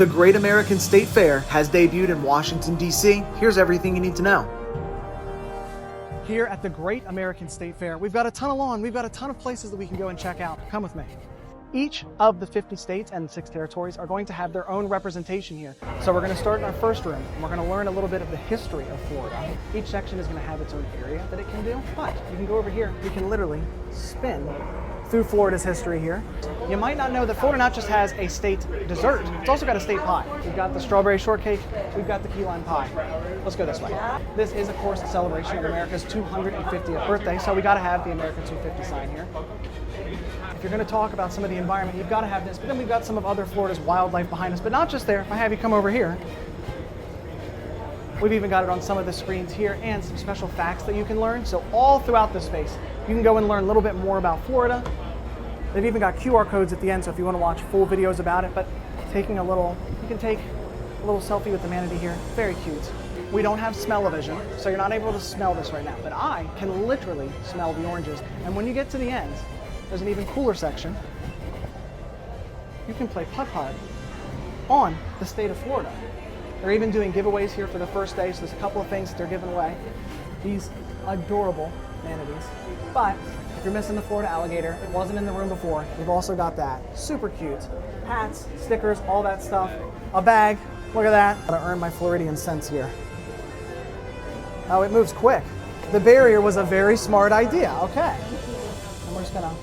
The Great American State Fair has debuted in Washington, D.C. Here's everything you need to know. Here at the Great American State Fair, we've got a ton of lawn, we've got a ton of places that we can go and check out. Come with me. Each of the 50 states and 6 territories are going to have their own representation here. So we're going to start in our first room, and we're going to learn a little bit of the history of Florida. Each section is going to have its own area that it can do, but you can go over here, you can literally spin through Florida's history here. You might not know that Florida not just has a state dessert, it's also got a state pie. We've got the strawberry shortcake, we've got the key lime pie. Let's go this way. This is, of course, a celebration of America's 250th birthday, so we got to have the America 250 sign here. If you're going to talk about some of the environment, you've got to have this, but then we've got some of other Florida's wildlife behind us, but not just there. If I have you come over here, we've even got it on some of the screens here and some special facts that you can learn. So all throughout this space, you can go and learn a little bit more about Florida. They've even got QR codes at the end, so if you want to watch full videos about it, but you can take a little selfie with the manatee here. Very cute. We don't have smell-o-vision, so you're not able to smell this right now, but I can literally smell the oranges. And when you get to the end, there's an even cooler section. You can play putt-putt on the state of Florida. They're even doing giveaways here for the first day, so there's a couple of things that they're giving away. These adorable manatees. But if you're missing the Florida alligator, it wasn't in the room before. We've also got that. Super cute. Hats, stickers, all that stuff. A bag. Look at that. Gotta earn my Floridian cents here. Oh, it moves quick. The barrier was a very smart idea. Okay. And we're just gonna...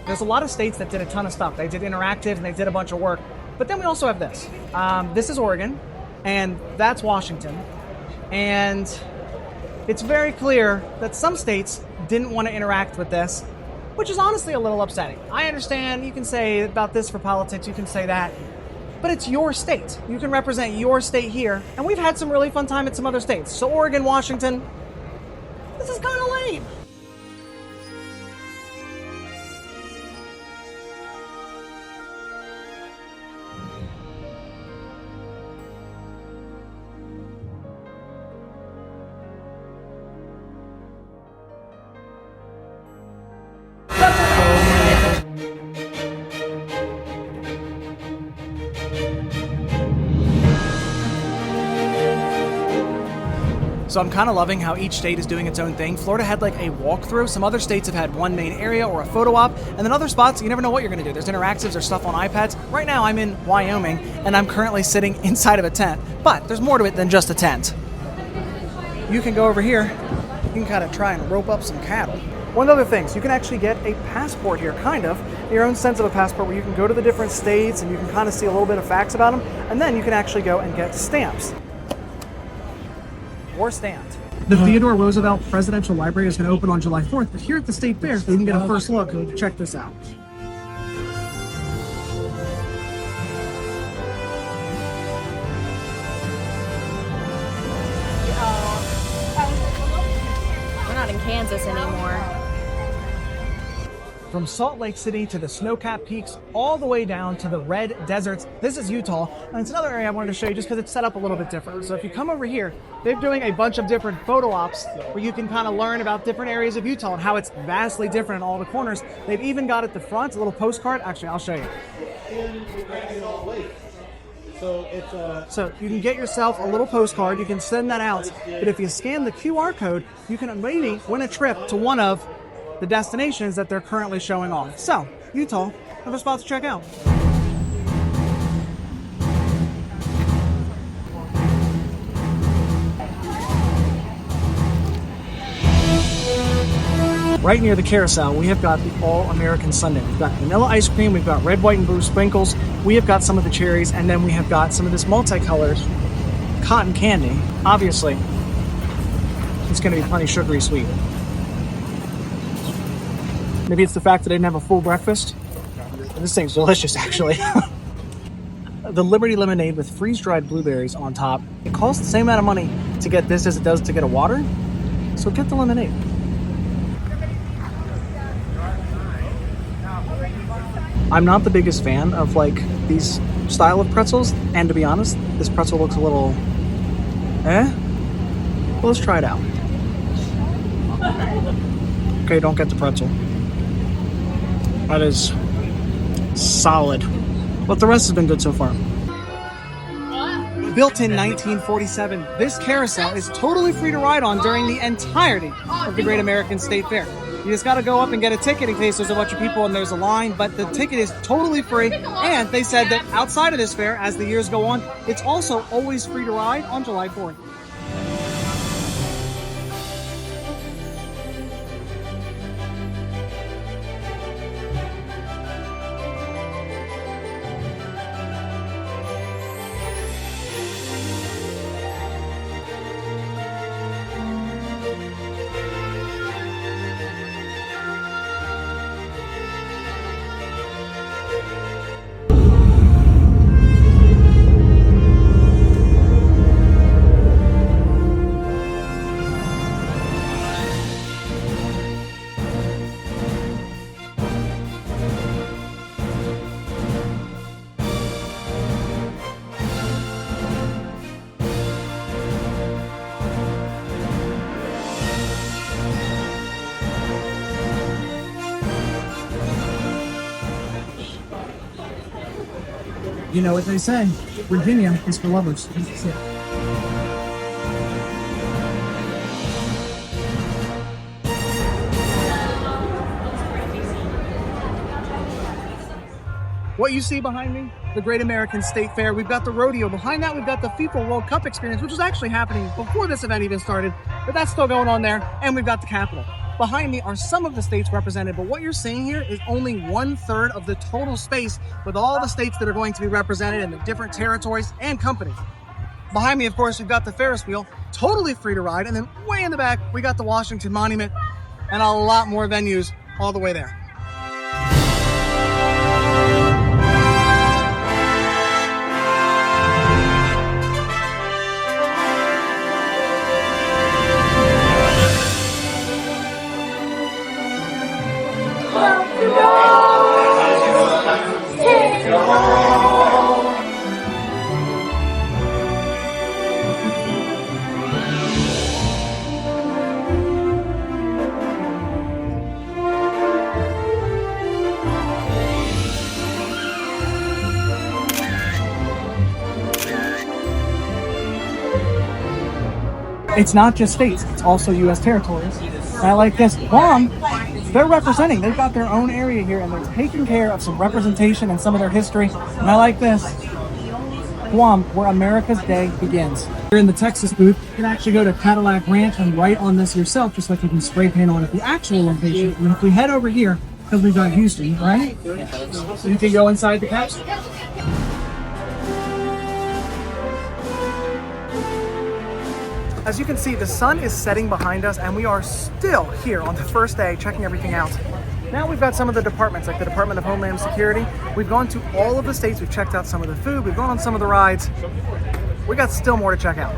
There's a lot of states that did a ton of stuff. They did interactive and they did a bunch of work. But then we also have this. This is Oregon, and that's Washington. And it's very clear that some states didn't want to interact with this, which is honestly a little upsetting. I understand you can say about this for politics, you can say that, but it's your state. You can represent your state here, and we've had some really fun time at some other states. So Oregon, Washington, this is kind of lame. So I'm kind of loving how each state is doing its own thing. Florida had like a walkthrough. Some other states have had one main area or a photo op. And then other spots, you never know what you're going to do. There's interactives, there's stuff on iPads. Right now I'm in Wyoming and I'm currently sitting inside of a tent. But there's more to it than just a tent. You can go over here. You can kind of try and rope up some cattle. One of the other things, you can actually get a passport here, kind of, your own sense of a passport where you can go to the different states and you can kind of see a little bit of facts about them. And then you can actually go and get stamps. Or stamped. The Theodore Roosevelt Presidential Library is going to open on July 4th, but here at the State Fair, you can get a first look. Check this out. We're not in Kansas anymore. From Salt Lake City to the snow-capped peaks, all the way down to the red deserts. This is Utah, and it's another area I wanted to show you just because it's set up a little bit different. So if you come over here, they're doing a bunch of different photo ops where you can kind of learn about different areas of Utah and how it's vastly different in all the corners. They've even got at the front a little postcard. Actually, I'll show you. So you can get yourself a little postcard. You can send that out. But if you scan the QR code, you can maybe win a trip to one of the destinations that they're currently showing off. So, Utah, another spot to check out. Right near the carousel, we have got the All-American Sundae. We've got vanilla ice cream, we've got red, white, and blue sprinkles, we have got some of the cherries, and then we have got some of this multicolored cotton candy. Obviously, it's going to be plenty sugary sweet. Maybe it's the fact that I didn't have a full breakfast. This thing's delicious, actually. The Liberty Lemonade with freeze-dried blueberries on top. It costs the same amount of money to get this as it does to get a water, so get the lemonade. I'm not the biggest fan of like these style of pretzels, and to be honest, this pretzel looks a little Well, let's try it out. Okay, don't get the pretzel. That is solid. But the rest has been good so far. Built in 1947, this carousel is totally free to ride on during the entirety of the Great American State Fair. You just got to go up and get a ticket in case there's a bunch of people and there's a line, but the ticket is totally free. And they said that outside of this fair, as the years go on, it's also always free to ride on July 4th. You know what they say, Virginia is for lovers. What you see behind me, the Great American State Fair, we've got the rodeo. Behind that, we've got the FIFA World Cup experience, which was actually happening before this event even started, but that's still going on there, and we've got the Capitol. Behind me are some of the states represented, but what you're seeing here is only 1/3 of the total space with all the states that are going to be represented in the different territories and companies. Behind me, of course, we've got the Ferris wheel, totally free to ride, and then way in the back, we got the Washington Monument and a lot more venues all the way there. It's not just states, it's also U.S. territories. And I like this. Guam, they're representing. They've got their own area here, and they're taking care of some representation and some of their history. And I like this. Guam, where America's Day begins. You're in the Texas booth. You can actually go to Cadillac Ranch and write on this yourself, just like you can spray paint on at the actual location. And if we head over here, because we've got Houston, right? So you can go inside the capsule. As you can see, the sun is setting behind us, and we are still here on the first day checking everything out. Now we've got some of the departments, like the Department of Homeland Security. We've gone to all of the states, we've checked out some of the food, we've gone on some of the rides. We got still more to check out.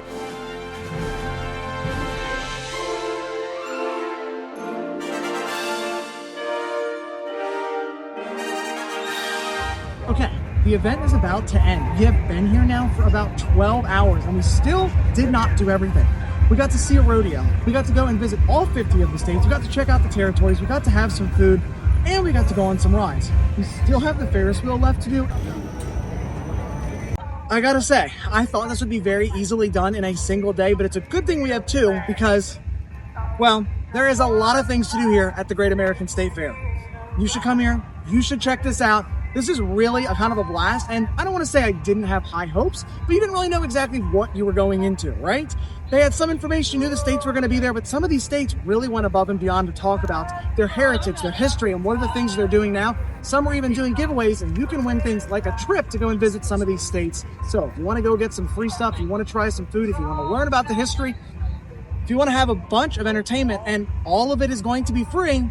Okay, the event is about to end. We have been here now for about 12 hours, and we still did not do everything. We got to see a rodeo. We got to go and visit all 50 of the states. We got to check out the territories. We got to have some food, and we got to go on some rides. We still have the Ferris wheel left to do. I gotta say, I thought this would be very easily done in a single day, but it's a good thing we have two because, well, there is a lot of things to do here at the Great American State Fair. You should come here. You should check this out. This is really a kind of a blast, and I don't want to say I didn't have high hopes, but you didn't really know exactly what you were going into, right? They had some information, you knew the states were going to be there, but some of these states really went above and beyond to talk about their heritage, their history, and what are the things they're doing now. Some are even doing giveaways, and you can win things like a trip to go and visit some of these states. So if you want to go get some free stuff, if you want to try some food, if you want to learn about the history, if you want to have a bunch of entertainment, and all of it is going to be free,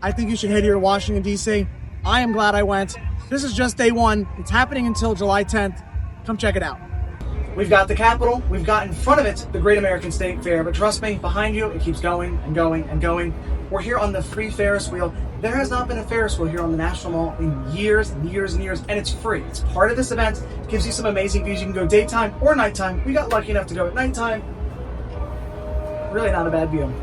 I think you should head here to Washington, D.C. I am glad I went. This is just day one. It's happening until July 10th. Come check it out. We've got the Capitol. We've got in front of it the Great American State Fair. But trust me, behind you, it keeps going and going and going. We're here on the free Ferris wheel. There has not been a Ferris wheel here on the National Mall in years and years and years, and it's free. It's part of this event. It gives you some amazing views. You can go daytime or nighttime. We got lucky enough to go at nighttime. Really not a bad view.